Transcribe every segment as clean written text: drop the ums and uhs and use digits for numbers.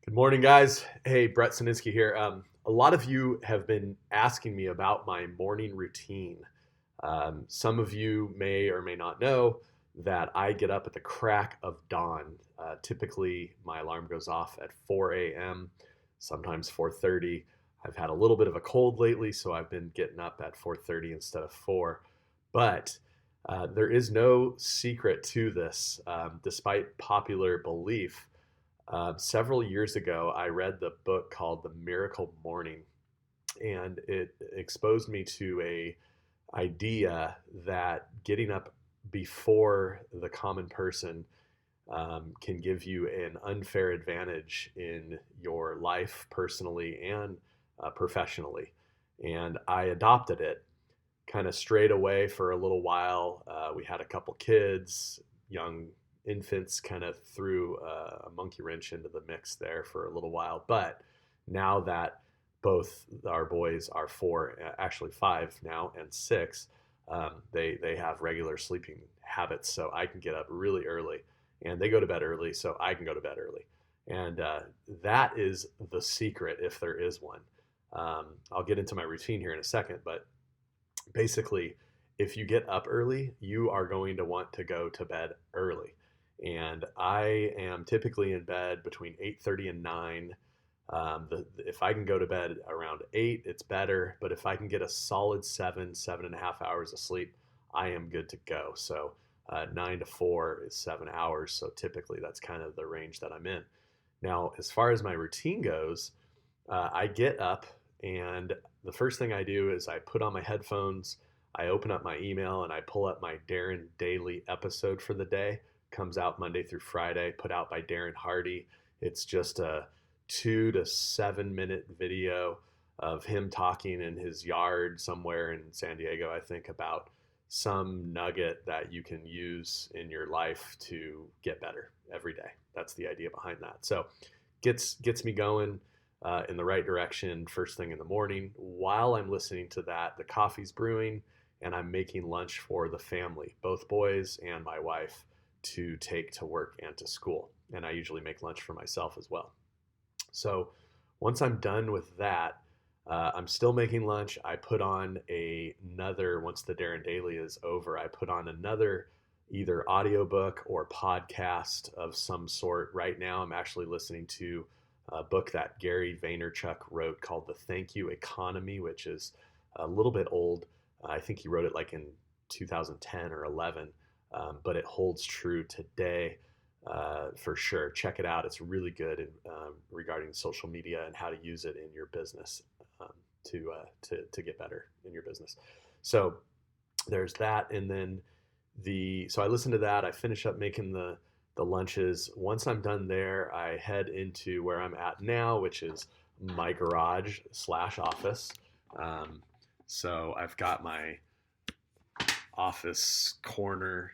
Good morning, guys. Hey, Brett Sininsky here. A lot of you have been asking me about my morning routine. Some of you may or may not know that I get up at the crack of dawn. Typically, my alarm goes off at 4 a.m., sometimes 4:30. I've had a little bit of a cold lately, so I've been getting up at 4:30 instead of 4. But there is no secret to this, despite popular belief. Several years ago, I read the book called The Miracle Morning, and it exposed me to a idea that getting up before the common person can give you an unfair advantage in your life, personally and professionally. And I adopted it kind of strayed away for a little while. We had a couple kids, young infants, kind of threw a monkey wrench into the mix there for a little while. But now that both our boys are four, actually five now, and six, they have regular sleeping habits. So I can get up really early, and they go to bed early, so I can go to bed early. And that is the secret, if there is one. I'll get into my routine here in a second, but basically, if you get up early, you are going to want to go to bed early. And I am typically in bed between 8:30 and 9. If I can go to bed around 8, it's better. But if I can get a solid 7.5 hours of sleep, I am good to go. So 9 to 4 is 7 hours. So typically that's kind of the range that I'm in. Now, as far as my routine goes, I get up, and the first thing I do is I put on my headphones, I open up my email, and I pull up my Darren Daily episode for the day. Comes out Monday through Friday, put out by Darren Hardy. It's just a 2 to 7 minute video of him talking in his yard somewhere in San Diego, I think, about some nugget that you can use in your life to get better every day. That's the idea behind that. So gets me going in the right direction first thing in the morning. While I'm listening to that, the coffee's brewing, and I'm making lunch for the family, both boys and my wife, to take to work and to school. And I usually make lunch for myself as well. So once I'm done with that, I'm still making lunch. I put on another, once the Darren Daily is over, I put on another either audiobook or podcast of some sort. Right now, I'm actually listening to a book that Gary Vaynerchuk wrote called The Thank You Economy, which is a little bit old. I think he wrote it like in 2010 or 11, but it holds true today for sure. Check it out. It's really good regarding social media and how to use it in your business to get better in your business. So there's that, and then so I listen to that. I finish up making the lunches. Once I'm done there, I head into where I'm at now, which is my garage slash office. So I've got my office corner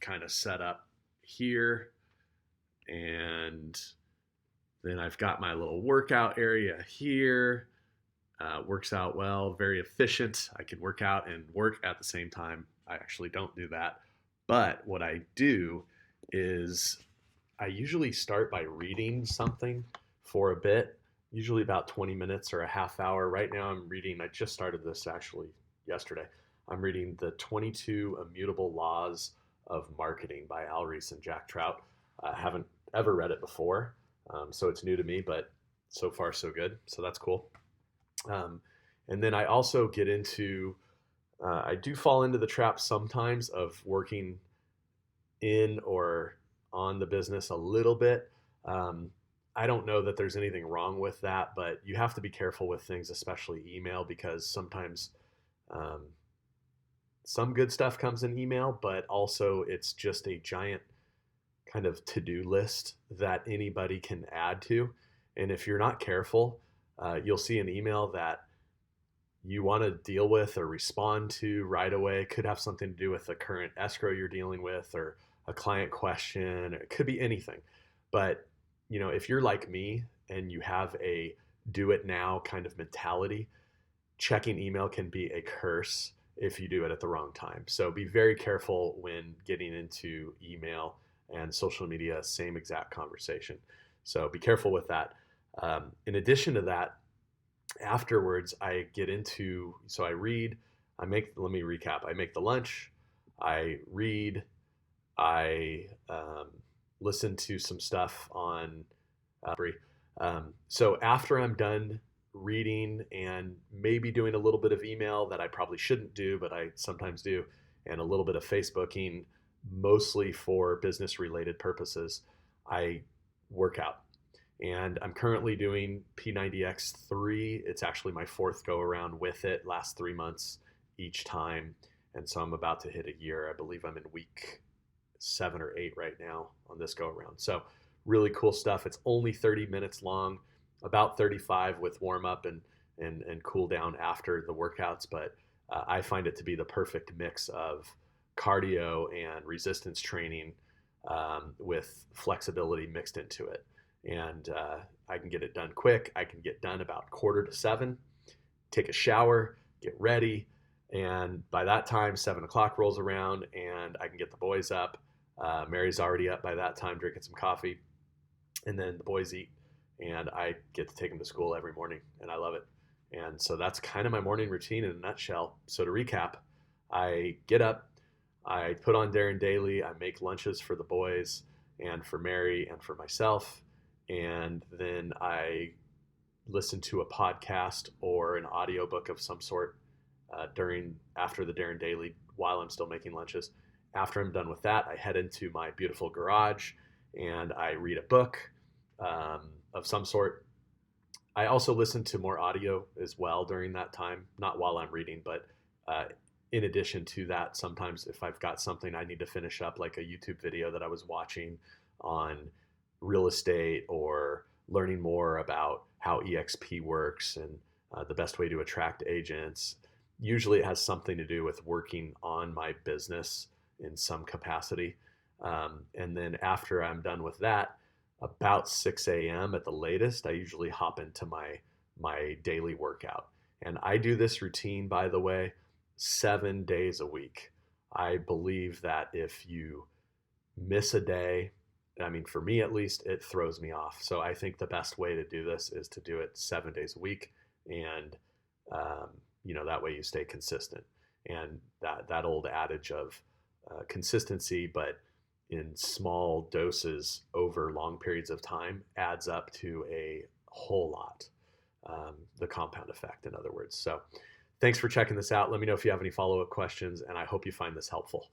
kind of set up here, and then I've got my little workout area here. Works out well, very efficient. I can work out and work at the same time. I actually don't do that. But what I do is I usually start by reading something for a bit, usually about 20 minutes or a half hour. Right now, I just started this actually yesterday. I'm reading The 22 Immutable Laws of Marketing by Al Ries and Jack Trout. I haven't ever read it before, so it's new to me, but so far so good. So that's cool. And then I also get into, I do fall into the trap sometimes of working in or on the business a little bit. I don't know that there's anything wrong with that, but you have to be careful with things, especially email, because sometimes um, some good stuff comes in email, but also it's just a giant kind of to-do list that anybody can add to. And if you're not careful, you'll see an email that you want to deal with or respond to right away. It could have something to do with the current escrow you're dealing with or a client question. It could be anything. But, if you're like me and you have a do it now kind of mentality, checking email can be a curse if you do it at the wrong time. So be very careful when getting into email and social media, same exact conversation. So be careful with that. In addition to that, afterwards I get into, so I read, let me recap. I make the lunch, I read, I listen to some stuff on so after I'm done reading and maybe doing a little bit of email that I probably shouldn't do, but I sometimes do, and a little bit of Facebooking, mostly for business related purposes, I work out. And I'm currently doing P90X3. It's actually my fourth go around with it, last 3 months each time. And so I'm about to hit a year. I believe I'm in week 7 or 8 right now on this go around. So really cool stuff. It's only 30 minutes long, about 35 with warm up and cool down after the workouts. But I find it to be the perfect mix of cardio and resistance training with flexibility mixed into it. And I can get it done quick. I can get done about 6:45, take a shower, get ready. And by that time, 7 o'clock rolls around and I can get the boys up. Mary's already up by that time, drinking some coffee. And then the boys eat and I get to take them to school every morning and I love it. And so that's kind of my morning routine in a nutshell. So to recap, I get up, I put on Darren Daily, I make lunches for the boys and for Mary and for myself. And then I listen to a podcast or an audiobook of some sort after the Darren Daily while I'm still making lunches. After I'm done with that, I head into my beautiful garage and I read a book of some sort. I also listen to more audio as well during that time, not while I'm reading, but in addition to that, sometimes if I've got something I need to finish up, like a YouTube video that I was watching on real estate or learning more about how EXP works and the best way to attract agents, usually it has something to do with working on my business in some capacity. And then after I'm done with that, about 6 a.m. at the latest, I usually hop into my daily workout. And I do this routine, by the way, 7 days a week. I believe that if you miss a day, I mean, for me at least, it throws me off. So I think the best way to do this is to do it 7 days a week. And, that way you stay consistent. And that old adage of consistency, but in small doses over long periods of time adds up to a whole lot. The compound effect, in other words. So thanks for checking this out. Let me know if you have any follow-up questions, and I hope you find this helpful.